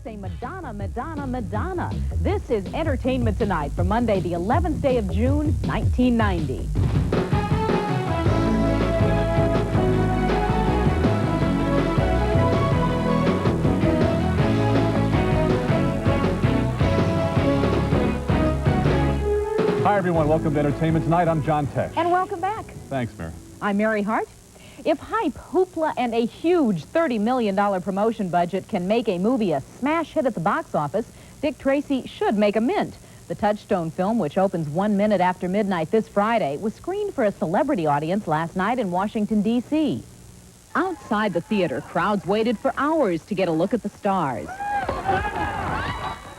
say Madonna, Madonna, Madonna. This is Entertainment Tonight for Monday, the 11th day of June, 1990. Hi, everyone. Welcome to Entertainment Tonight. I'm John Tesh. And welcome back. Thanks, Mary. I'm Mary Hart. If hype, hoopla, and a huge $30 million promotion budget can make a movie a smash hit at the box office, Dick Tracy should make a mint. The Touchstone film, which opens 1 minute after midnight this Friday, was screened for a celebrity audience last night in Washington, D.C. Outside the theater, crowds waited for hours to get a look at the stars.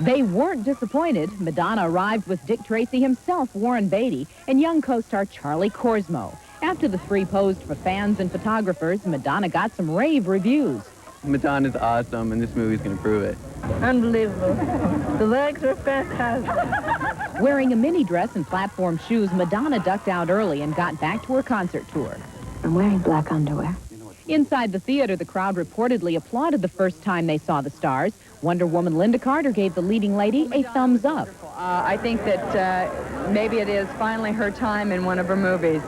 They weren't disappointed. Madonna arrived with Dick Tracy himself, Warren Beatty, and young co-star Charlie Korsmo. After the three posed for fans and photographers, Madonna got some rave reviews. Madonna's awesome, and this movie's going to prove it. Unbelievable. The legs are fantastic. Wearing a mini dress and platform shoes, Madonna ducked out early and got back to her concert tour. I'm wearing black underwear. Inside the theater, the crowd reportedly applauded the first time they saw the stars. Wonder Woman Linda Carter gave the leading lady a thumbs up. I think that maybe it is finally her time in one of her movies.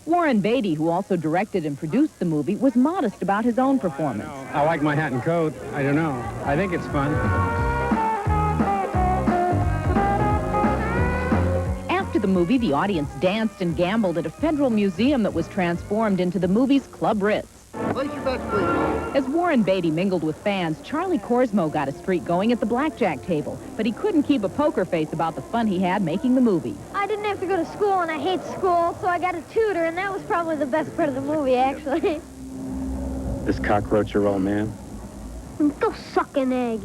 Warren Beatty, who also directed and produced the movie, was modest about his own performance. I like my hat and coat. I don't know. I think it's fun. After the movie, the audience danced and gambled at a federal museum that was transformed into the movie's Club Ritz. Place your bets, please. As Warren Beatty mingled with fans, Charlie Korsmo got a streak going at the blackjack table, but he couldn't keep a poker face about the fun he had making the movie. I didn't have to go to school, and I hate school, so I got a tutor, and that was probably the best part of the movie, actually. This cockroach your old man? Go suck an egg.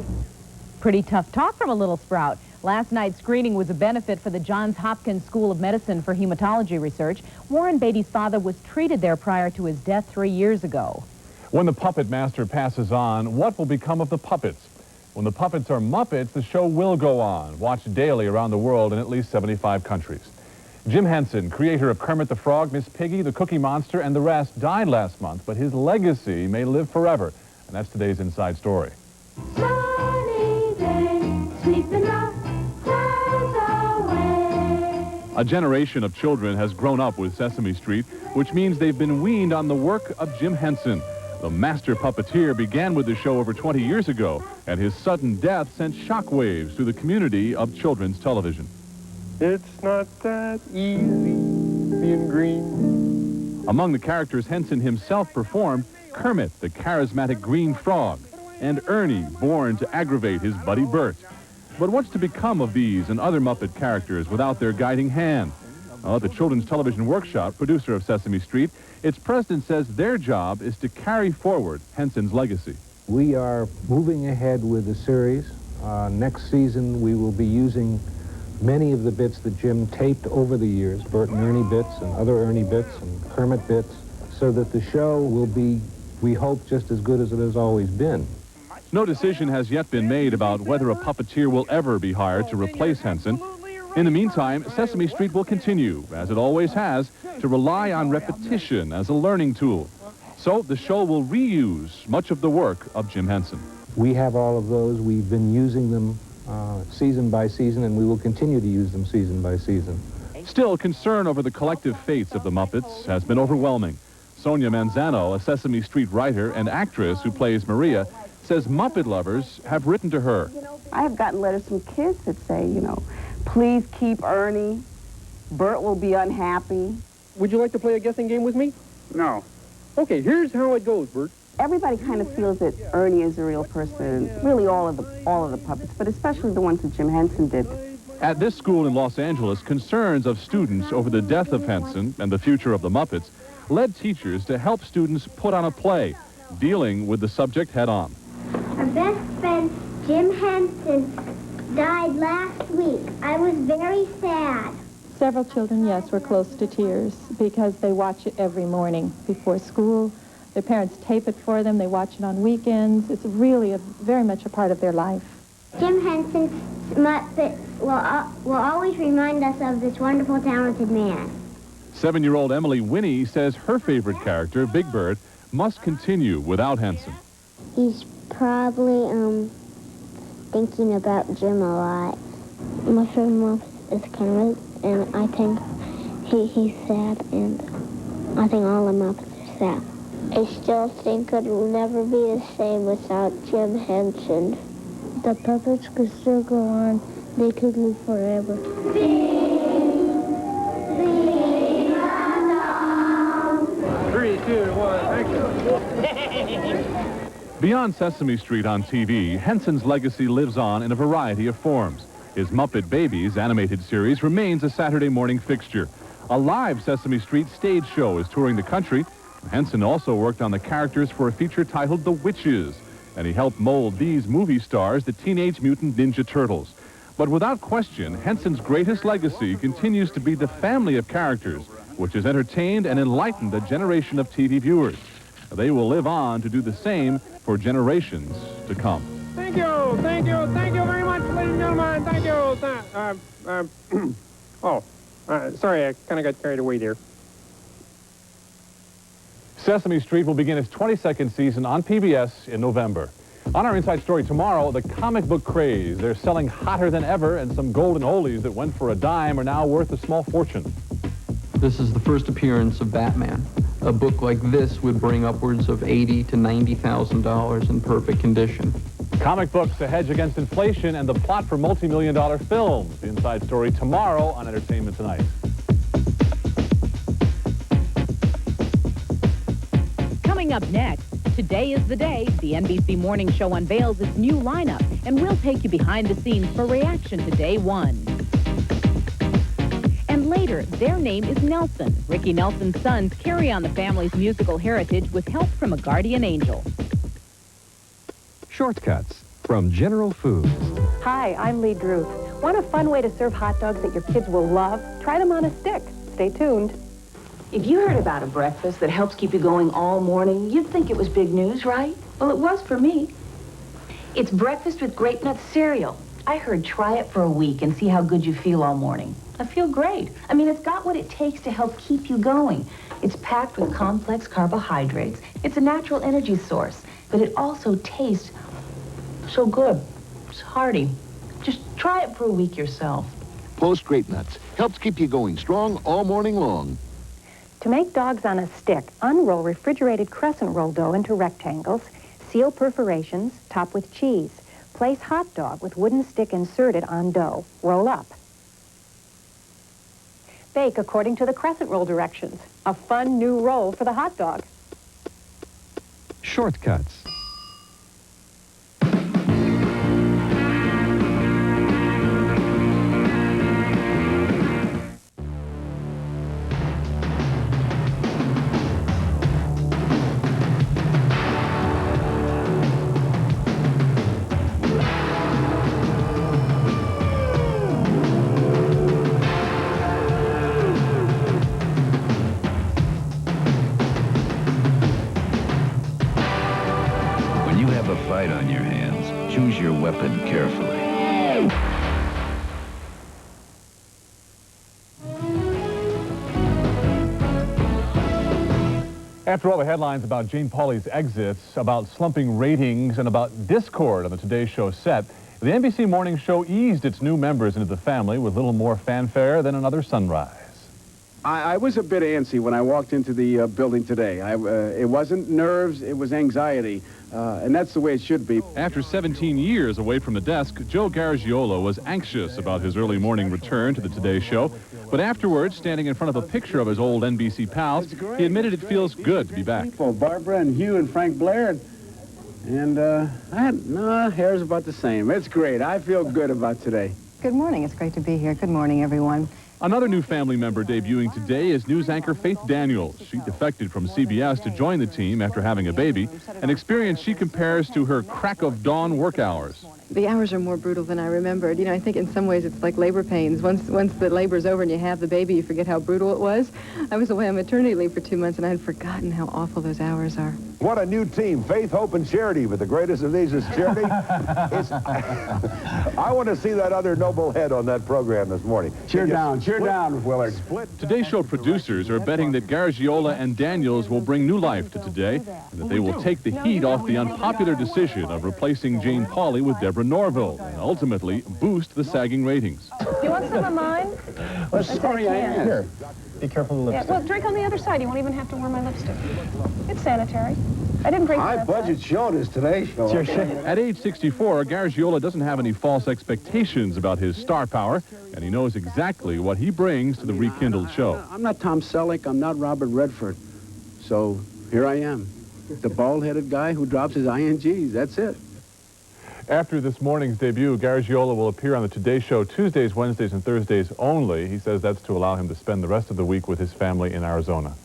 Pretty tough talk from a little sprout. Last night's screening was a benefit for the Johns Hopkins School of Medicine for hematology research. Warren Beatty's father was treated there prior to his death 3 years ago. When the puppet master passes on, what will become of the puppets? When the puppets are Muppets, the show will go on. Watched daily around the world in at least 75 countries. Jim Henson, creator of Kermit the Frog, Miss Piggy, the Cookie Monster, and the rest, died last month, but his legacy may live forever. And that's today's Inside Story. Sunny day, sweeping the clouds away. A generation of children has grown up with Sesame Street, which means they've been weaned on the work of Jim Henson. The master puppeteer began with the show over 20 years ago, and his sudden death sent shockwaves through the community of children's television. It's not that easy being green. Among the characters Henson himself performed, Kermit, the charismatic green frog, and Ernie, born to aggravate his buddy Bert. But what's to become of these and other Muppet characters without their guiding hand? At the Children's Television Workshop, producer of Sesame Street, its president says their job is to carry forward Henson's legacy. We are moving ahead with the series. Next season, we will be using many of the bits that Jim taped over the years, Bert and Ernie bits and other Ernie bits and Kermit bits, so that the show will be, we hope, just as good as it has always been. No decision has yet been made about whether a puppeteer will ever be hired to replace Henson. In the meantime, Sesame Street will continue, as it always has, to rely on repetition as a learning tool. So the show will reuse much of the work of Jim Henson. We have all of those. We've been using them season by season, and we will continue to use them season by season. Still, concern over the collective fates of the Muppets has been overwhelming. Sonia Manzano, a Sesame Street writer and actress who plays Maria, says Muppet lovers have written to her. I have gotten letters from kids that say, please keep Ernie. Bert will be unhappy. Would you like to play a guessing game with me? No. Okay, here's how it goes, Bert. Everybody kind of feels that Ernie is a real person, really all of the puppets, but especially the ones that Jim Henson did. At this school in Los Angeles, concerns of students over the death of Henson and the future of the Muppets led teachers to help students put on a play, dealing with the subject head-on. Our best friend, Jim Henson, died last week. I was very sad. Several children, yes, were close to tears because they watch it every morning before school. Their parents tape it for them. They watch it on weekends. It's really very much a part of their life. Jim Henson's Muppets will always remind us of this wonderful, talented man. 7-year-old Emily Winnie says her favorite character, Big Bird, must continue without Henson. He's probably thinking about Jim a lot. My friend Muppet is Kermit, and I think he's sad, and I think all the Muppets are sad. I still think it will never be the same without Jim Henson. The puppets could still go on. They could live forever. Three, two, one, action. Beyond Sesame Street on TV, Henson's legacy lives on in a variety of forms. His Muppet Babies animated series remains a Saturday morning fixture. A live Sesame Street stage show is touring the country. Henson also worked on the characters for a feature titled The Witches, and he helped mold these movie stars, the Teenage Mutant Ninja Turtles. But without question, Henson's greatest legacy continues to be the family of characters, which has entertained and enlightened a generation of TV viewers. They will live on to do the same for generations to come. Thank you, thank you, thank you very much, ladies and gentlemen. Thank you. Sorry, I kind of got carried away there. Sesame Street will begin its 22nd season on PBS in November. On our Inside Story tomorrow, the comic book craze. They're selling hotter than ever, and some golden oldies that went for a dime are now worth a small fortune. This is the first appearance of Batman. A book like this would bring upwards of $80,000 to $90,000 in perfect condition. Comic books, a hedge against inflation, and the plot for multi-million-dollar films. The Inside Story tomorrow on Entertainment Tonight. Coming up next, today is the day the NBC Morning Show unveils its new lineup, and we'll take you behind the scenes for reaction to day one. And later, their name is Nelson. Ricky Nelson's sons carry on the family's musical heritage with help from a guardian angel. Shortcuts from General Foods. Hi, I'm Lee Druth. Want a fun way to serve hot dogs that your kids will love? Try them on a stick. Stay tuned. If you heard about a breakfast that helps keep you going all morning, you'd think it was big news, right? Well, it was for me. It's breakfast with Grape Nuts cereal. I heard try it for a week and see how good you feel all morning. I feel great. I mean, it's got what it takes to help keep you going. It's packed with complex carbohydrates. It's a natural energy source, but it also tastes so good. It's hearty. Just try it for a week yourself. Post Grape Nuts helps keep you going strong all morning long. To make dogs on a stick, unroll refrigerated crescent roll dough into rectangles, seal perforations, top with cheese. Place hot dog with wooden stick inserted on dough. Roll up. Bake according to the crescent roll directions. A fun new roll for the hot dog. Shortcuts. Fight on your hands. Choose your weapon carefully. After all the headlines about Jane Pauley's exits, about slumping ratings, and about discord on the Today Show set, the NBC Morning Show eased its new members into the family with little more fanfare than another sunrise. I was a bit antsy when I walked into the building today. It wasn't nerves, it was anxiety. And that's the way it should be. After 17 years away from the desk, Joe Garagiola was anxious about his early morning return to the Today Show. But afterwards, standing in front of a picture of his old NBC pals, he admitted it feels good to be back. Barbara and Hugh and Frank Blair. And hair's about the same. It's great. I feel good about today. Good morning. It's great to be here. Good morning, everyone. Another new family member debuting today is news anchor Faith Daniels. She defected from CBS to join the team after having a baby, an experience she compares to her crack of dawn work hours. The hours are more brutal than I remembered. You know, I think in some ways it's like labor pains. Once the labor's over and you have the baby, you forget how brutal it was. I was away on maternity leave for 2 months, and I had forgotten how awful those hours are. What a new team, Faith, Hope, and Charity. But the greatest of these is Charity. I want to see that other noble head on that program this morning. Cheer down, Willard. Today's show producers are betting that Garagiola and Daniels will bring new life to Today, and that they will take the heat off the unpopular decision of replacing Jane Pauley with Deborah Norville, and ultimately boost the sagging ratings. You want some of mine? Well, sorry, I am. Here, be careful of the lipstick. Well, drink on the other side. You won't even have to wear my lipstick. It's sanitary. I didn't bring High budget show this Today Show. At age 64, Garagiola doesn't have any false expectations about his star power, and he knows exactly what he brings to the rekindled show. I'm not Tom Selleck. I'm not Robert Redford. So here I am, the bald-headed guy who drops his INGs. That's it. After this morning's debut, Garagiola will appear on the Today Show Tuesdays, Wednesdays, and Thursdays only. He says that's to allow him to spend the rest of the week with his family in Arizona.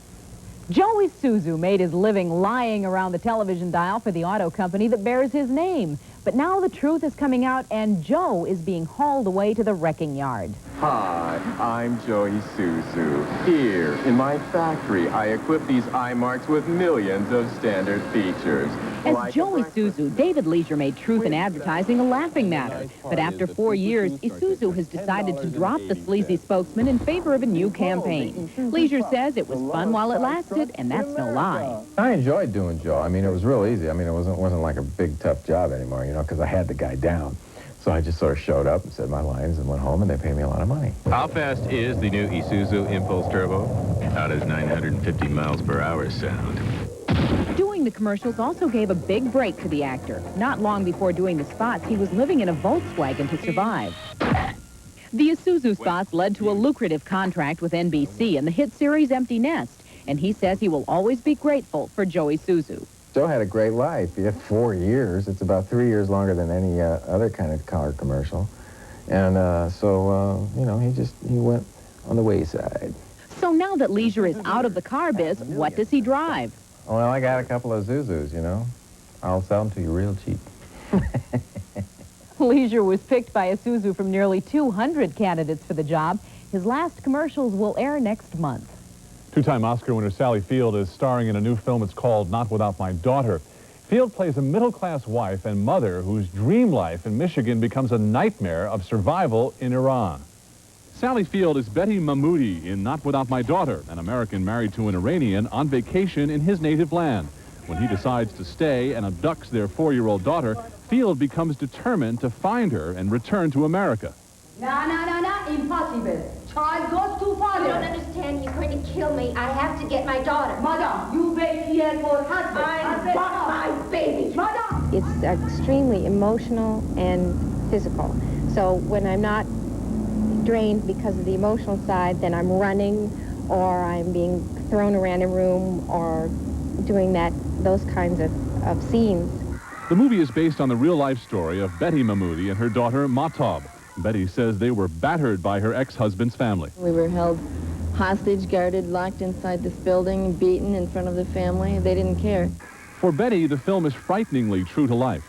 Joe Isuzu made his living lying around the television dial for the auto company that bears his name. But now the truth is coming out, and Joe is being hauled away to the wrecking yard. Hi, I'm Joe Isuzu. Here, in my factory, I equip these iMarks with millions of standard features. As Joe Isuzu, David Leisure made truth in advertising a laughing matter. But after 4 years, Isuzu has decided to drop the sleazy spokesman in favor of a new campaign. Leisure says it was fun while it lasted, and that's no lie. I enjoyed doing Joe. I mean, it was real easy. I mean, it wasn't like a big, tough job anymore, you know, because I had the guy down. So I just sort of showed up and said my lines and went home, and they paid me a lot of money. How fast is the new Isuzu Impulse Turbo? How does 950 miles per hour sound? Doing the commercials also gave a big break to the actor. Not long before doing the spots, he was living in a Volkswagen to survive. The Isuzu spots led to a lucrative contract with NBC in the hit series Empty Nest, and he says he will always be grateful for Joe Isuzu. Joe had a great life. He had 4 years. It's about 3 years longer than any other kind of car commercial. And you know, he went on the wayside. So now that Leisure is out of the car biz, what does he drive? Well, I got a couple of Zuzus, you know. I'll sell them to you real cheap. Leisure was picked by Isuzu from nearly 200 candidates for the job. His last commercials will air next month. Two-time Oscar winner Sally Field is starring in a new film. It's called Not Without My Daughter. Field plays a middle-class wife and mother whose dream life in Michigan becomes a nightmare of survival in Iran. Sally Field is Betty Mahmoudi in Not Without My Daughter, an American married to an Iranian on vacation in his native land. When he decides to stay and abducts their 4-year-old daughter, Field becomes determined to find her and return to America. No, impossible. Child goes too far. You don't understand. He's going to kill me. I have to get my daughter. Madam, you wait here for husband. I got my baby. Madam. It's extremely emotional and physical. So when I'm not drained because of the emotional side, then I'm running or I'm being thrown around a room or doing those kinds of scenes. The movie is based on the real-life story of Betty Mahmoudi and her daughter Mahtab. Betty says they were battered by her ex-husband's family. We were held hostage, guarded, locked inside this building, beaten in front of the family. They didn't care. For Betty, the film is frighteningly true to life.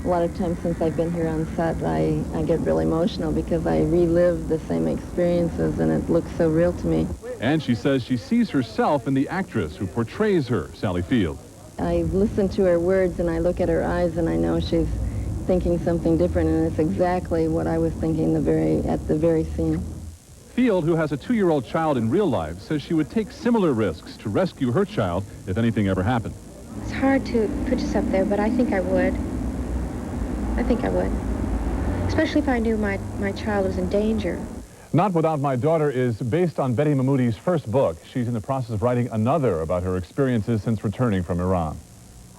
A lot of times since I've been here on set, I get really emotional because I relive the same experiences and it looks so real to me. And she says she sees herself in the actress who portrays her, Sally Field. I listen to her words and I look at her eyes and I know she's thinking something different, and it's exactly what I was thinking at the very scene. Field, who has a 2-year-old child in real life, says she would take similar risks to rescue her child if anything ever happened. It's hard to put yourself there, but I think I would. I think I would. Especially if I knew my child was in danger. Not Without My Daughter is based on Betty Mahmoudi's first book. She's in the process of writing another about her experiences since returning from Iran.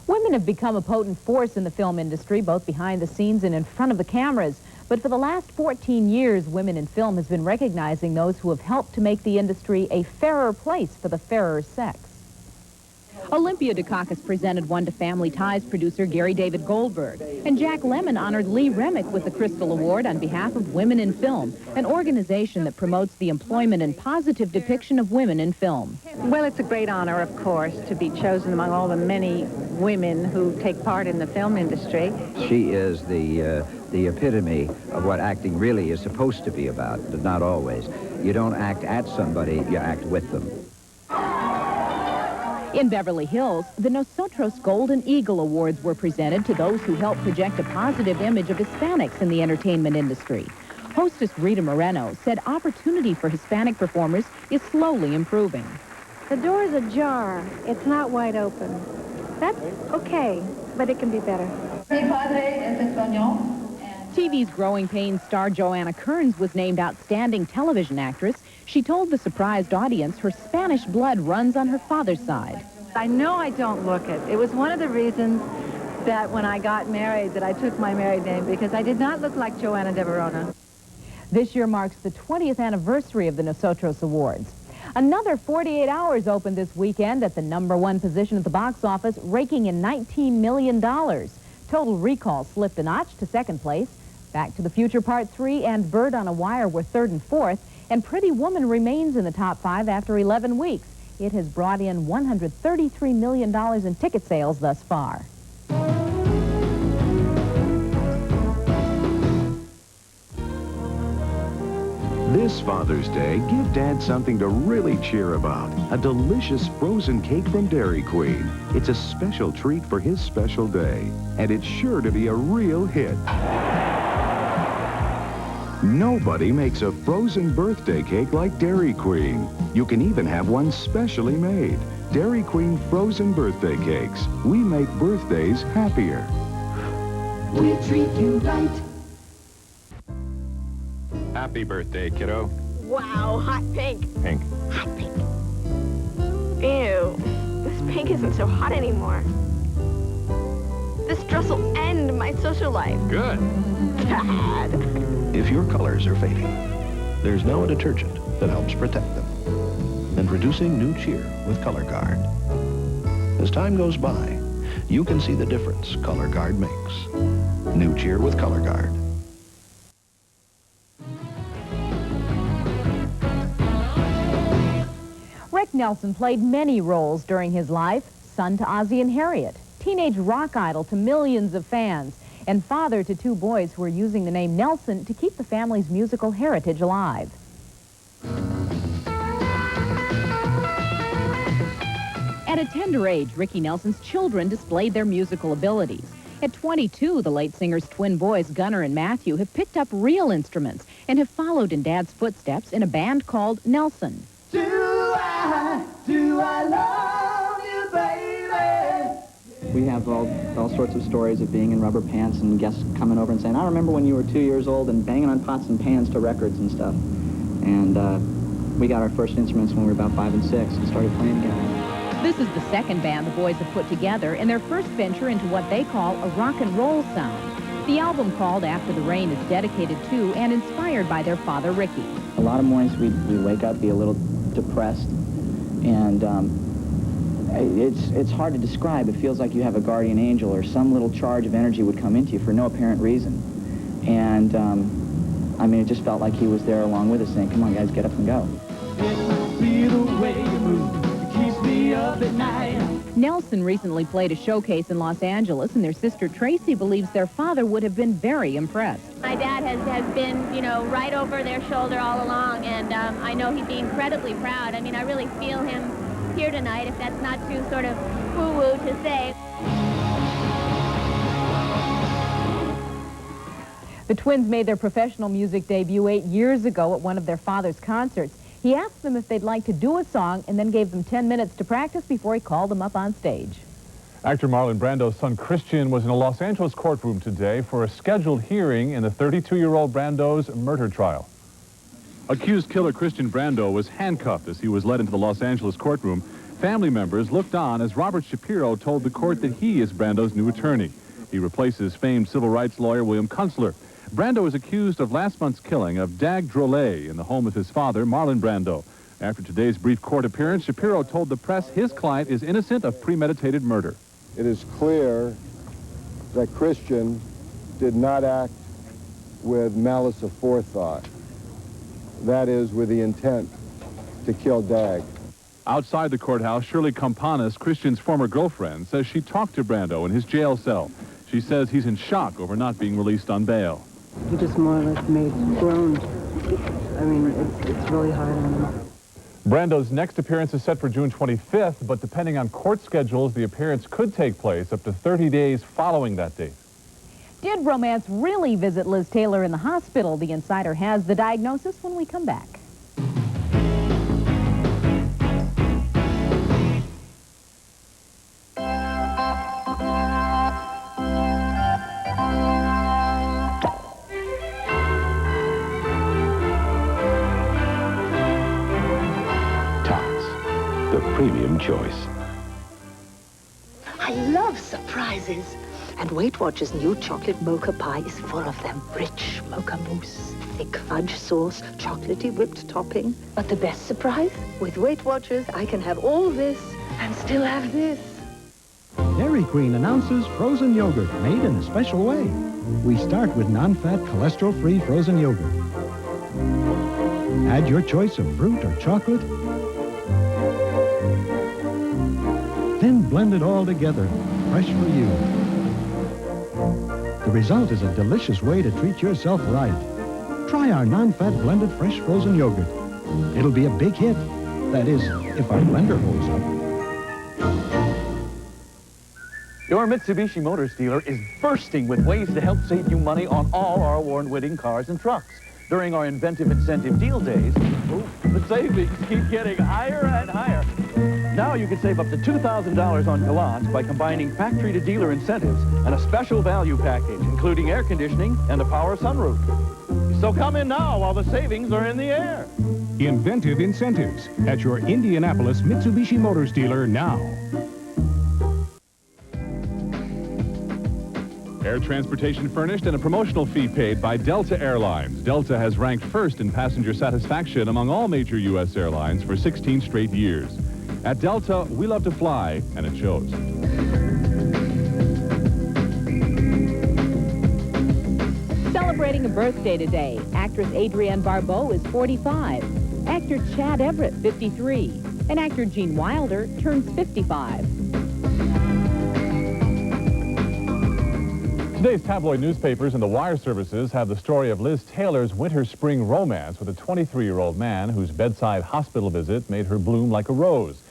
Women have become a potent force in the film industry, both behind the scenes and in front of the cameras. But for the last 14 years, Women in Film has been recognizing those who have helped to make the industry a fairer place for the fairer sex. Olympia Dukakis presented one to Family Ties producer Gary David Goldberg, and Jack Lemmon honored Lee Remick with the Crystal Award on behalf of Women in Film, an organization that promotes the employment and positive depiction of women in film. Well, it's a great honor, of course, to be chosen among all the many women who take part in the film industry. She is the epitome of what acting really is supposed to be about, but not always. You don't act at somebody, you act with them. In Beverly Hills, the Nosotros Golden Eagle Awards were presented to those who helped project a positive image of Hispanics in the entertainment industry. Hostess Rita Moreno said opportunity for Hispanic performers is slowly improving. The door is ajar. It's not wide open. That's okay, but it can be better. TV's Growing Pains star Joanna Kearns was named Outstanding Television Actress. She told the surprised audience her Spanish blood runs on her father's side. I know I don't look it. It was one of the reasons that when I got married that I took my married name, because I did not look like Joanna de Verona. This year marks the 20th anniversary of the Nosotros Awards. Another 48 Hours opened this weekend at the #1 position at the box office, raking in $19 million. Total Recall slipped a notch to second place. Back to the Future Part 3 and Bird on a Wire were third and fourth, and Pretty Woman remains in the top 5 after 11 weeks. It has brought in $133 million in ticket sales thus far. This Father's Day, give Dad something to really cheer about. A delicious frozen cake from Dairy Queen. It's a special treat for his special day, and it's sure to be a real hit. Nobody makes a frozen birthday cake like Dairy Queen. You can even have one specially made. Dairy Queen frozen birthday cakes. We make birthdays happier. We treat you right. Happy birthday, kiddo. Wow, hot pink. Pink. Hot pink. Ew, this pink isn't so hot anymore. This dress will end my social life. Good. Dad. If your colors are fading, there's now a detergent that helps protect them. Introducing New Cheer with Color Guard. As time goes by, you can see the difference Color Guard makes. New Cheer with Color Guard. Rick Nelson played many roles during his life. Son to Ozzie and Harriet, teenage rock idol to millions of fans, and father to 2 boys who are using the name Nelson to keep the family's musical heritage alive. At a tender age, Ricky Nelson's children displayed their musical abilities. At 22, the late singer's twin boys, Gunnar and Matthew, have picked up real instruments and have followed in Dad's footsteps in a band called Nelson. Do I love you, baby? We have all sorts of stories of being in rubber pants and guests coming over and saying, I remember when you were 2 years old and banging on pots and pans to records and stuff. And we got our first instruments when we were about 5 and 6 and started playing together. This is the second band the boys have put together in their first venture into what they call a rock and roll sound. The album called After the Rain is dedicated to and inspired by their father, Ricky. A lot of mornings we wake up, be a little depressed, and it's hard to describe. It feels like you have a guardian angel or some little charge of energy would come into you for no apparent reason. And, I mean, it just felt like he was there along with us saying, come on, guys, get up and go. Nelson recently played a showcase in Los Angeles, and their sister Tracy believes their father would have been very impressed. My dad has been, you know, right over their shoulder all along, and I know he'd be incredibly proud. I mean, I really feel him here tonight, if that's not too sort of woo-woo to say. The twins made their professional music debut 8 years ago at one of their father's concerts. He asked them if they'd like to do a song and then gave them 10 minutes to practice before he called them up on stage. Actor Marlon Brando's son Christian was in a Los Angeles courtroom today for a scheduled hearing in the 32-year-old Brando's murder trial. Accused killer Christian Brando was handcuffed as he was led into the Los Angeles courtroom. Family members looked on as Robert Shapiro told the court that he is Brando's new attorney. He replaces famed civil rights lawyer William Kunstler. Brando is accused of last month's killing of Dag Drolet in the home of his father, Marlon Brando. After today's brief court appearance, Shapiro told the press his client is innocent of premeditated murder. It is clear that Christian did not act with malice aforethought. That is, with the intent to kill Dag. Outside the courthouse, Shirley Campanas, Christian's former girlfriend, says she talked to Brando in his jail cell. She says he's in shock over not being released on bail. He just more or less made groans. I mean, it's really hard on him. Brando's next appearance is set for June 25th, but depending on court schedules, the appearance could take place up to 30 days following that date. Did romance really visit Liz Taylor in the hospital? The Insider has the diagnosis when we come back. The premium choice. I love surprises. And Weight Watchers' new chocolate mocha pie is full of them. Rich mocha mousse, thick fudge sauce, chocolatey whipped topping. But the best surprise? With Weight Watchers, I can have all this and still have this. Dairy Queen announces frozen yogurt made in a special way. We start with non-fat, cholesterol-free frozen yogurt. Add your choice of fruit or chocolate. Then blend it all together, fresh for you. The result is a delicious way to treat yourself right. Try our non-fat blended fresh frozen yogurt. It'll be a big hit. That is, if our blender holds up. Your Mitsubishi Motors dealer is bursting with ways to help save you money on all our award-winning cars and trucks. During our inventive incentive deal days, the savings keep getting higher and higher. Now you can save up to $2,000 on Gallant by combining factory-to-dealer incentives and a special value package, including air conditioning and a power sunroof. So come in now while the savings are in the air. Inventive incentives at your Indianapolis Mitsubishi Motors dealer now. Air transportation furnished and a promotional fee paid by Delta Airlines. Delta has ranked first in passenger satisfaction among all major U.S. airlines for 16 straight years. At Delta, we love to fly, and it shows. Celebrating a birthday today, actress Adrienne Barbeau is 45. Actor Chad Everett, 53. And actor Gene Wilder turns 55. Today's tabloid newspapers and the wire services have the story of Liz Taylor's winter-spring romance with a 23-year-old man whose bedside hospital visit made her bloom like a rose.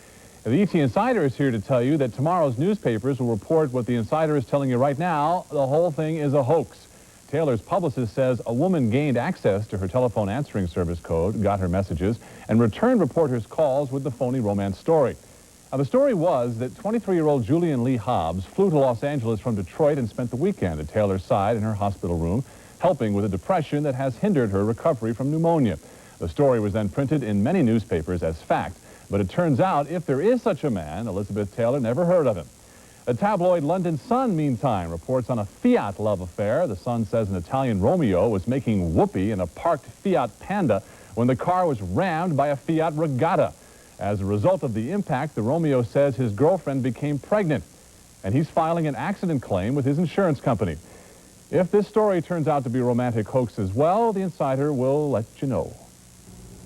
And the ET Insider is here to tell you that tomorrow's newspapers will report what the Insider is telling you right now. The whole thing is a hoax. Taylor's publicist says a woman gained access to her telephone answering service code, got her messages, and returned reporters' calls with the phony romance story. Now, the story was that 23-year-old Julian Lee Hobbs flew to Los Angeles from Detroit and spent the weekend at Taylor's side in her hospital room, helping with a depression that has hindered her recovery from pneumonia. The story was then printed in many newspapers as fact, but it turns out if there is such a man, Elizabeth Taylor never heard of him. The tabloid London Sun, meantime, reports on a Fiat love affair. The Sun says an Italian Romeo was making whoopee in a parked Fiat Panda when the car was rammed by a Fiat Regatta. As a result of the impact, the Romeo says his girlfriend became pregnant, and he's filing an accident claim with his insurance company. If this story turns out to be a romantic hoax as well, the Insider will let you know.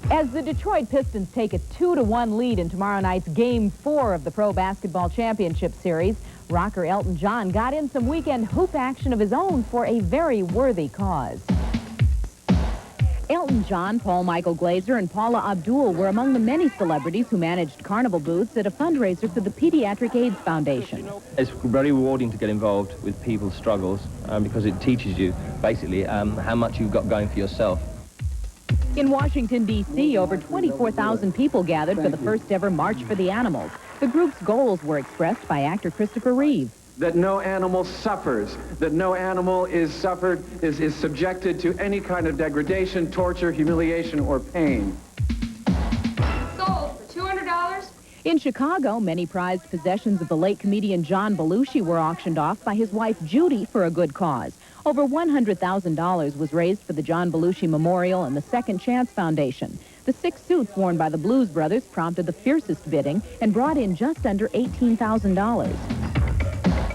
As the Detroit Pistons take a 2-1 lead in tomorrow night's Game 4 of the Pro Basketball Championship Series, rocker Elton John got in some weekend hoop action of his own for a very worthy cause. Elton John, Paul Michael Glaser, and Paula Abdul were among the many celebrities who managed carnival booths at a fundraiser for the Pediatric AIDS Foundation. It's very rewarding to get involved with people's struggles because it teaches you, basically, how much you've got going for yourself. In Washington, D.C., over 24,000 people gathered for the first ever March for the Animals. The group's goals were expressed by actor Christopher Reeve. That no animal suffers, that no animal is subjected to any kind of degradation, torture, humiliation, or pain. Sold for $200. In Chicago, many prized possessions of the late comedian John Belushi were auctioned off by his wife Judy for a good cause. Over $100,000 was raised for the John Belushi Memorial and the Second Chance Foundation. The 6 suits worn by the Blues Brothers prompted the fiercest bidding and brought in just under $18,000.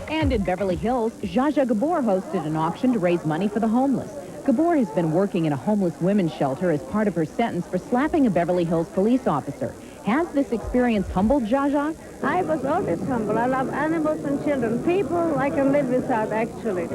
And in Beverly Hills, Zsa Zsa Gabor hosted an auction to raise money for the homeless. Gabor has been working in a homeless women's shelter as part of her sentence for slapping a Beverly Hills police officer. Has this experience humbled Zsa Zsa? I was always humble. I love animals and children. People I can live without, actually.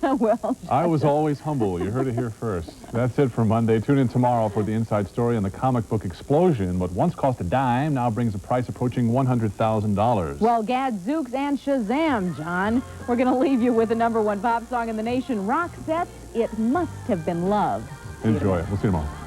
Well, I was always humble. You heard it here first. That's it for Monday. Tune in tomorrow for the inside story on the comic book explosion. What once cost a dime now brings a price approaching $100,000. Well, Gadzooks and Shazam, John. We're going to leave you with the #1 pop song in the nation, Roxette's It Must Have Been Love. Enjoy it. We'll see you tomorrow.